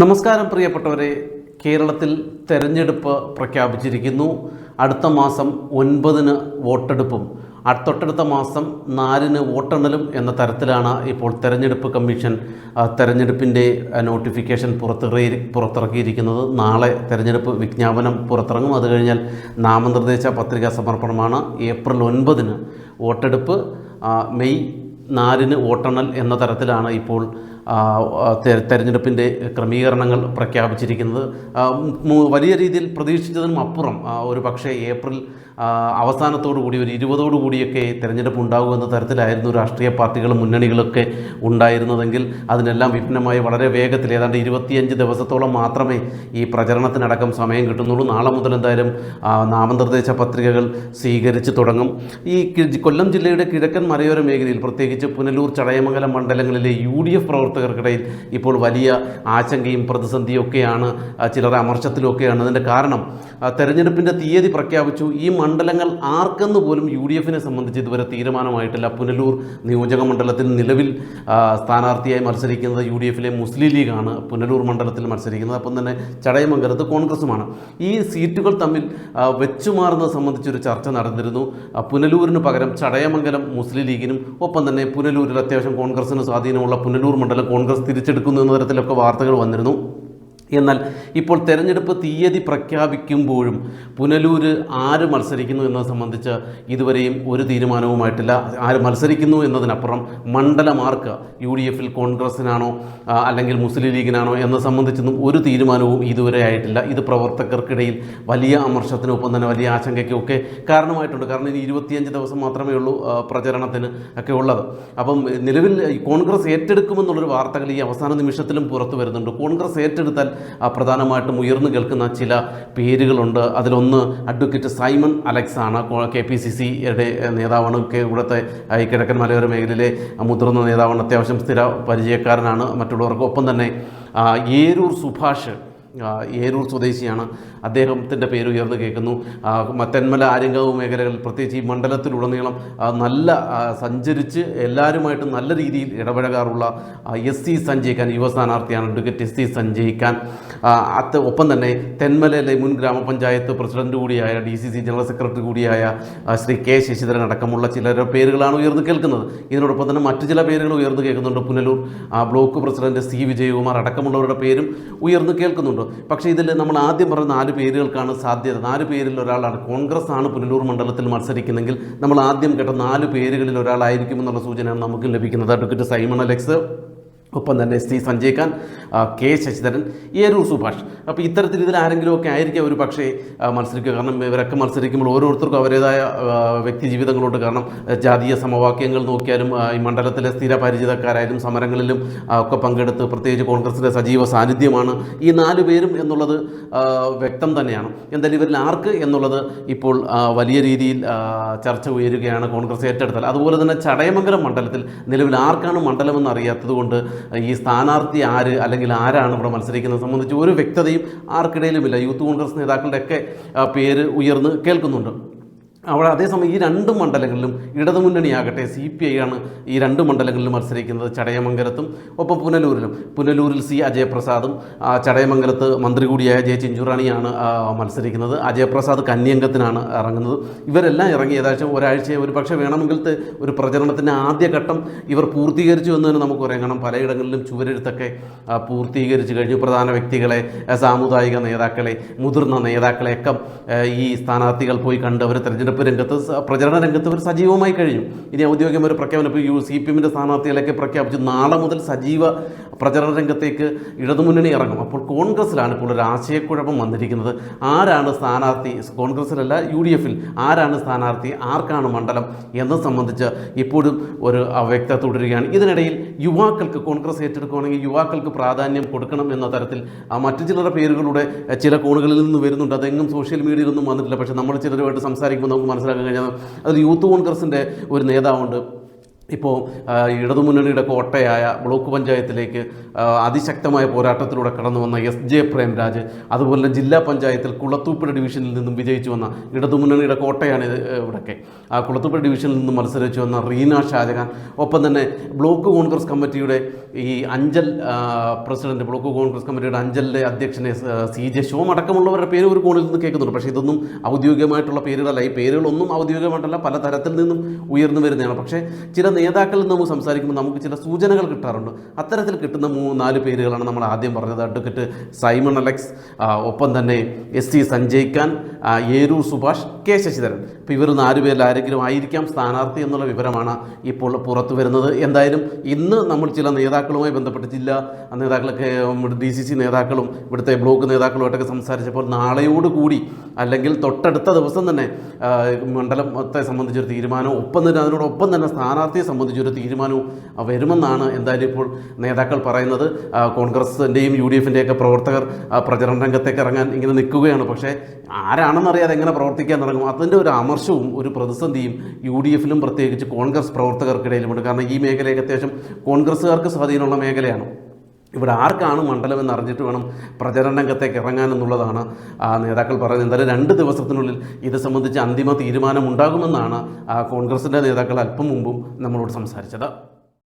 നമസ്കാരം പ്രിയപ്പെട്ടവരെ, കേരളത്തിൽ തെരഞ്ഞെടുപ്പ് പ്രഖ്യാപിച്ചിരിക്കുന്നു. അടുത്ത മാസം 9-ന് വോട്ടെടുപ്പും തൊട്ടടുത്ത മാസം 4-ന് വോട്ടെണ്ണലും എന്ന തരത്തിലാണ് ഇപ്പോൾ തെരഞ്ഞെടുപ്പ് കമ്മീഷൻ തെരഞ്ഞെടുപ്പിൻ്റെ നോട്ടിഫിക്കേഷൻ പുറത്തിറക്കിയിരിക്കുന്നത്. നാളെ തെരഞ്ഞെടുപ്പ് വിജ്ഞാപനം പുറത്തിറങ്ങും. അത് കഴിഞ്ഞാൽ നാമനിർദ്ദേശ പത്രികാ സമർപ്പണമാണ്. ഏപ്രിൽ 9-ന് വോട്ടെടുപ്പ്, മെയ് 4-ന് വോട്ടെണ്ണൽ എന്ന തരത്തിലാണ് ഇപ്പോൾ തെരഞ്ഞെടുപ്പിൻ്റെ ക്രമീകരണങ്ങൾ പ്രഖ്യാപിച്ചിരിക്കുന്നത്. വലിയ രീതിയിൽ പ്രതീക്ഷിച്ചതിനും അപ്പുറം ഒരു പക്ഷേ ഏപ്രിൽ അവസാനത്തോടുകൂടി ഒരു 20ഓടുകൂടിയൊക്കെ തിരഞ്ഞെടുപ്പ് ഉണ്ടാകുമെന്ന തരത്തിലായിരുന്നു രാഷ്ട്രീയ പാർട്ടികളും മുന്നണികളൊക്കെ ഉണ്ടായിരുന്നതെങ്കിൽ അതിനെല്ലാം വിഭിന്നമായി വളരെ വേഗത്തിൽ ഏതാണ്ട് 25 ദിവസത്തോളം മാത്രമേ ഈ പ്രചരണത്തിനടക്കം സമയം കിട്ടുന്നുള്ളൂ. നാളെ മുതൽ എന്തായാലും നാമനിർദ്ദേശ പത്രികകൾ സ്വീകരിച്ച് തുടങ്ങും. ഈ കൊല്ലം ജില്ലയുടെ കിഴക്കൻ മലയോര മേഖലയിൽ, പ്രത്യേകിച്ച് പുനലൂർ, ചടയമംഗലം മണ്ഡലങ്ങളിലെ UDF പ്രവർത്തകർക്കിടയിൽ ഇപ്പോൾ വലിയ ആശങ്കയും പ്രതിസന്ധിയൊക്കെയാണ്, ചിലർ അമർഷത്തിലൊക്കെയാണ്. അതിൻ്റെ കാരണം തെരഞ്ഞെടുപ്പിൻ്റെ തീയതി പ്രഖ്യാപിച്ചു. ഈ മണ്ഡലങ്ങൾ ആർക്കെന്ന് പോലും UDFനെ സംബന്ധിച്ച് ഇതുവരെ തീരുമാനമായിട്ടില്ല. പുനലൂർ നിയോജക മണ്ഡലത്തിൽ നിലവിൽ സ്ഥാനാർത്ഥിയായി മത്സരിക്കുന്നത് UDFലെ മുസ്ലിം ലീഗാണ് പുനലൂർ മണ്ഡലത്തിൽ മത്സരിക്കുന്നത്. അപ്പം തന്നെ ചടയമംഗലത്ത് കോൺഗ്രസുമാണ്. ഈ സീറ്റുകൾ തമ്മിൽ വെച്ചുമാറുന്നത് സംബന്ധിച്ചൊരു ചർച്ച നടന്നിരുന്നു. പുനലൂരിന് പകരം ചടയമംഗലം മുസ്ലിം ലീഗിനും, ഒപ്പം തന്നെ പുനലൂരിൽ അത്യാവശ്യം കോൺഗ്രസിന് സ്വാധീനമുള്ള പുനലൂർ മണ്ഡലം കോൺഗ്രസ് തിരിച്ചെടുക്കുന്നു എന്ന തരത്തിലൊക്കെ വാർത്തകൾ വന്നിരുന്നു. എന്നാൽ ഇപ്പോൾ തെരഞ്ഞെടുപ്പ് തീയതി പ്രഖ്യാപിക്കുമ്പോഴും പുനലൂര് ആര് മത്സരിക്കുന്നു എന്നത് സംബന്ധിച്ച് ഇതുവരെയും ഒരു തീരുമാനവുമായിട്ടില്ല. ആര് മത്സരിക്കുന്നു എന്നതിനപ്പുറം മണ്ഡലമാർക്ക് UDFൽ കോൺഗ്രസിനാണോ അല്ലെങ്കിൽ മുസ്ലിം ലീഗിനാണോ എന്നത് സംബന്ധിച്ചൊന്നും ഒരു തീരുമാനവും ഇതുവരെ ആയിട്ടില്ല. ഇത് പ്രവർത്തകർക്കിടയിൽ വലിയ അമർഷത്തിനൊപ്പം തന്നെ വലിയ ആശങ്കയ്ക്കൊക്കെ കാരണമായിട്ടുണ്ട്. കാരണം ഇനി 25 ദിവസം മാത്രമേ ഉള്ളൂ പ്രചരണത്തിന് ഒക്കെ ഉള്ളത്. അപ്പം നിലവിൽ കോൺഗ്രസ് ഏറ്റെടുക്കുമെന്നുള്ളൊരു വാർത്തകൾ ഈ അവസാന നിമിഷത്തിലും പുറത്തു വരുന്നുണ്ട്. കോൺഗ്രസ് ഏറ്റെടുത്താൽ പ്രധാനമായിട്ടും ഉയർന്നു കേൾക്കുന്ന ചില പേരുകളുണ്ട്. അതിലൊന്ന് അഡ്വക്കേറ്റ് സൈമൺ അലക്സ് ആണ്. KPCCയുടെ നേതാവാണ്. ഇവിടുത്തെ ഈ കിഴക്കൻ മലയോര മേഖലയിലെ മുതിർന്ന നേതാവാണ്. അത്യാവശ്യം സ്ഥിര പരിചയക്കാരനാണ് മറ്റുള്ളവർക്ക്. ഒപ്പം തന്നെ ഏരൂർ സുഭാഷ്, ഏരൂർ സ്വദേശിയാണ്. അദ്ദേഹത്തിൻ്റെ പേര് ഉയർന്നു കേൾക്കുന്നു. തെന്മല, ആര്യങ്കാവ് മേഖലകളിൽ, പ്രത്യേകിച്ച് ഈ മണ്ഡലത്തിലുടനീളം നല്ല സഞ്ചരിച്ച് എല്ലാവരുമായിട്ട് നല്ല രീതിയിൽ ഇടപഴകാറുള്ള SC സഞ്ജയ് ഖാൻ, യുവ സ്ഥാനാർത്ഥിയാണ് അഡ്വക്കേറ്റ് SC സഞ്ജയ് ഖാൻ. ഒപ്പം തന്നെ തെന്മലയിലെ മുൻ ഗ്രാമപഞ്ചായത്ത് പ്രസിഡന്റ് കൂടിയായ DCC ജനറൽ സെക്രട്ടറി കൂടിയായ ശ്രീ K ശശിധരൻ അടക്കമുള്ള ചിലരുടെ പേരുകളാണ് ഉയർന്നു കേൾക്കുന്നത്. ഇതിനോടൊപ്പം തന്നെ മറ്റു ചില പേരുകൾ ഉയർന്നു കേൾക്കുന്നുണ്ട്. Punalur block president C Vijayakumar അടക്കമുള്ളവരുടെ പേരും ഉയർന്നു കേൾക്കുന്നുണ്ട്. പക്ഷേ ഇതിൽ നമ്മൾ ആദ്യം പറഞ്ഞ 4 പേരുകൾക്കാണ് സാധ്യത. 4 പേരിൽ ഒരാളാണ്. കോൺഗ്രസ് ആണ് പുനലൂർ മണ്ഡലത്തിൽ മത്സരിക്കുന്നെങ്കിൽ നമ്മൾ ആദ്യം കേട്ട 4 പേരുകളിൽ ഒരാളായിരിക്കുമെന്നുള്ള സൂചനയാണ് നമുക്ക് ലഭിക്കുന്നത്. അഡ്വക്കേറ്റ് സൈമൺ അലക്സ്, ഒപ്പം തന്നെ SC സഞ്ജയ് ഖാൻ, K ശശിധരൻ, ഏരൂർ സുഭാഷ്. അപ്പോൾ ഇത്തരത്തിൽ ഇതിൽ ആരെങ്കിലുമൊക്കെ ആയിരിക്കും ഒരു പക്ഷേ മത്സരിക്കുക. കാരണം ഇവരൊക്കെ മത്സരിക്കുമ്പോൾ ഓരോരുത്തർക്കും അവരുടേതായ വ്യക്തി ജീവിതങ്ങളുണ്ട്. കാരണം ജാതീയ സമവാക്യങ്ങൾ നോക്കിയാലും ഈ മണ്ഡലത്തിലെ സ്ഥിര പരിചിതക്കാരായാലും സമരങ്ങളിലും ഒക്കെ പങ്കെടുത്ത്, പ്രത്യേകിച്ച് കോൺഗ്രസിൻ്റെ സജീവ സാന്നിധ്യമാണ് ഈ 4 പേരും എന്നുള്ളത് വ്യക്തം തന്നെയാണ്. എന്തായാലും ഇവരിൽ ആർക്ക് എന്നുള്ളത് ഇപ്പോൾ വലിയ രീതിയിൽ ചർച്ച ഉയരുകയാണ്. കോൺഗ്രസ് ഏറ്റെടുത്താൽ. അതുപോലെ തന്നെ ചടയമംഗലം മണ്ഡലത്തിൽ നിലവിൽ ആർക്കാണ് മണ്ഡലമെന്ന് അറിയാത്തത് കൊണ്ട് ഈ സ്ഥാനാർത്ഥി ആര് അല്ലെങ്കിൽ ആരാണ് ഇവിടെ മത്സരിക്കുന്നത് സംബന്ധിച്ച് ഒരു വ്യക്തതയും ആർക്കിടയിലുമില്ല. യൂത്ത് കോൺഗ്രസ് നേതാക്കളുടെയൊക്കെ പേര് ഉയർന്ന് കേൾക്കുന്നുണ്ട്. അവിടെ അതേസമയം ഈ 2 മണ്ഡലങ്ങളിലും ഇടതുമുന്നണിയാകട്ടെ CPI ആണ് ഈ 2 മണ്ഡലങ്ങളിലും മത്സരിക്കുന്നത്. ചടയമംഗലത്തും ഒപ്പം പുനലൂരിൽ C അജയപ്രസാദും, ചടയമംഗലത്ത് മന്ത്രി കൂടിയായ J ചിഞ്ചുറാണിയാണ് മത്സരിക്കുന്നത്. അജയപ്രസാദ് കന്യംഗത്തിനാണ് ഇറങ്ങുന്നത്. ഇവരെല്ലാം ഇറങ്ങി ഏകദേശം ഒരാഴ്ച, ഒരു പക്ഷേ വേണമെങ്കിലത്തെ ഒരു പ്രചരണത്തിൻ്റെ ആദ്യഘട്ടം ഇവർ പൂർത്തീകരിച്ചു എന്ന് തന്നെ നമുക്ക് പറയാം. കാരണം പലയിടങ്ങളിലും ചുവരെഴുത്തൊക്കെ പൂർത്തീകരിച്ചു കഴിഞ്ഞു. പ്രധാന വ്യക്തികളെ, സാമുദായിക നേതാക്കളെ, മുതിർന്ന നേതാക്കളെയൊക്കെ ഈ സ്ഥാനാർത്ഥികൾ പോയി കണ്ട് അവർ പ്രചരണ രംഗത്ത് അവർ സജീവമായി കഴിഞ്ഞു. ഇനി ഔദ്യോഗികമായ ഒരു പ്രഖ്യാപനം ഇപ്പോൾ CPMൻ്റെ സ്ഥാനാർത്ഥികളൊക്കെ പ്രഖ്യാപിച്ചു. നാളെ മുതൽ സജീവ പ്രചരണ രംഗത്തേക്ക് ഇടതുമുന്നണി ഇറങ്ങും. അപ്പോൾ കോൺഗ്രസ്സിലാണ് ഇപ്പോൾ ഒരു ആശയക്കുഴപ്പം വന്നിരിക്കുന്നത്. ആരാണ് സ്ഥാനാർത്ഥി? കോൺഗ്രസ്സിലല്ല, UDFൽ ആരാണ് സ്ഥാനാർത്ഥി, ആർക്കാണ് മണ്ഡലം എന്നത് സംബന്ധിച്ച് ഇപ്പോഴും ഒരു അവ്യക്തത തുടരുകയാണ്. ഇതിനിടയിൽ യുവാക്കൾക്ക്, കോൺഗ്രസ് ഏറ്റെടുക്കുകയാണെങ്കിൽ യുവാക്കൾക്ക് പ്രാധാന്യം കൊടുക്കണം എന്ന തരത്തിൽ മറ്റു ചിലരുടെ പേരുകളുടെ ചില കോണുകളിൽ നിന്ന് വരുന്നുണ്ട്. അതെങ്ങും സോഷ്യൽ മീഡിയയിലൊന്നും വന്നിട്ടില്ല. പക്ഷേ നമ്മൾ ചിലരുമായിട്ട് സംസാരിക്കുമ്പോൾ നമുക്ക് മനസ്സിലാക്കാൻ കഴിഞ്ഞാൽ അതിൽ യൂത്ത് കോൺഗ്രസിൻ്റെ ഒരു നേതാവുണ്ട്, ഇപ്പോൾ ഇടതുമുന്നണിയുടെ കോട്ടയായ ബ്ലോക്ക് പഞ്ചായത്തിലേക്ക് അതിശക്തമായ പോരാട്ടത്തിലൂടെ കടന്നു വന്ന SJ പ്രേംരാജ്, അതുപോലെ ജില്ലാ പഞ്ചായത്തിൽ കുളത്തൂപ്പുഴ ഡിവിഷനിൽ നിന്നും വിജയിച്ചു വന്ന ഇടതുമുന്നണിയുടെ കോട്ടയാണ് ഇവിടെയൊക്കെ. ആ കുളത്തൂപ്പുഴ ഡിവിഷനിൽ നിന്നും മത്സരിച്ചു വന്ന റീന ഷാജഹാൻ, ഒപ്പം തന്നെ ബ്ലോക്ക് കോൺഗ്രസ് കമ്മിറ്റിയുടെ ഈ അഞ്ചൽ പ്രസിഡന്റ്, ബ്ലോക്ക് കോൺഗ്രസ് കമ്മിറ്റിയുടെ അഞ്ചലിലെ അധ്യക്ഷനെ CJ ശോം അടക്കമുള്ളവരുടെ പേര് ഒരു കോണിൽ നിന്ന് കേൾക്കുന്നുണ്ട്. പക്ഷേ ഇതൊന്നും ഔദ്യോഗികമായിട്ടുള്ള പേരുകളല്ല. ഈ പേരുകളൊന്നും ഔദ്യോഗികമായിട്ടല്ല, പല തരത്തിൽ നിന്നും ഉയർന്നു വരുന്നതാണ്. പക്ഷേ ചില നേതാക്കളിൽ നിന്ന് നമുക്ക് സംസാരിക്കുമ്പോൾ നമുക്ക് ചില സൂചനകൾ കിട്ടാറുണ്ട്. അത്തരത്തിൽ കിട്ടുന്ന 3-4 പേരുകളാണ് നമ്മൾ ആദ്യം പറഞ്ഞത്. അഡ്വക്കേറ്റ് സൈമൺ അലക്സ്, ഒപ്പം തന്നെ SC സഞ്ജയ് ഖാൻ, ഏരൂർ സുഭാഷ്, K ശശിധരൻ. അപ്പോൾ ഇവർ 4 പേരിൽ ആരെങ്കിലും ആയിരിക്കാം സ്ഥാനാർത്ഥി എന്നുള്ള വിവരമാണ് ഇപ്പോൾ പുറത്തു വരുന്നത്. എന്തായാലും ഇന്ന് നമ്മൾ ചില നേതാക്കളുമായി ബന്ധപ്പെട്ട് ജില്ലാ നേതാക്കളൊക്കെ, DCC നേതാക്കളും ഇവിടുത്തെ ബ്ലോക്ക് നേതാക്കളുമായിട്ടൊക്കെ സംസാരിച്ചപ്പോൾ നാളെയോടുകൂടി അല്ലെങ്കിൽ തൊട്ടടുത്ത ദിവസം തന്നെ മണ്ഡലത്തെ സംബന്ധിച്ചൊരു തീരുമാനവും ഒപ്പം തന്നെ അതിനോടൊപ്പം തന്നെ സ്ഥാനാർത്ഥിയെ സംബന്ധിച്ചൊരു തീരുമാനവും വരുമെന്നാണ് എന്തായാലും ഇപ്പോൾ നേതാക്കൾ പറയുന്നത്. കോൺഗ്രസിൻ്റെയും UDFിൻ്റെയൊക്കെ പ്രവർത്തകർ പ്രചരണ രംഗത്തേക്ക് ഇറങ്ങാൻ ഇങ്ങനെ നിൽക്കുകയാണ്. പക്ഷേ ആരാണെന്നറിയാതെ എങ്ങനെ പ്രവർത്തിക്കാൻ തുടങ്ങും, അതിൻ്റെ ഒരു അമർഷവും ഒരു പ്രതിസന്ധിയും UDFിലും പ്രത്യേകിച്ച് കോൺഗ്രസ് പ്രവർത്തകർക്കിടയിലുമുണ്ട്. കാരണം ഈ മേഖലയൊക്കെ അത്യാവശ്യം കോൺഗ്രസ്സുകാർക്ക് സ്വാധീനമുള്ള മേഖലയാണ്. ഇവിടെ ആർക്കാണ് മണ്ഡലം എന്നറിഞ്ഞിട്ട് വേണം പ്രചരണ രംഗത്തേക്ക് ഇറങ്ങാനെന്നുള്ളതാണ് നേതാക്കൾ പറയുന്നത്. എന്തായാലും 2 ദിവസത്തിനുള്ളിൽ ഇത് സംബന്ധിച്ച് അന്തിമ തീരുമാനം ഉണ്ടാകുമെന്നാണ് കോൺഗ്രസിൻ്റെ നേതാക്കൾ അല്പം മുമ്പും നമ്മളോട് സംസാരിച്ചത്.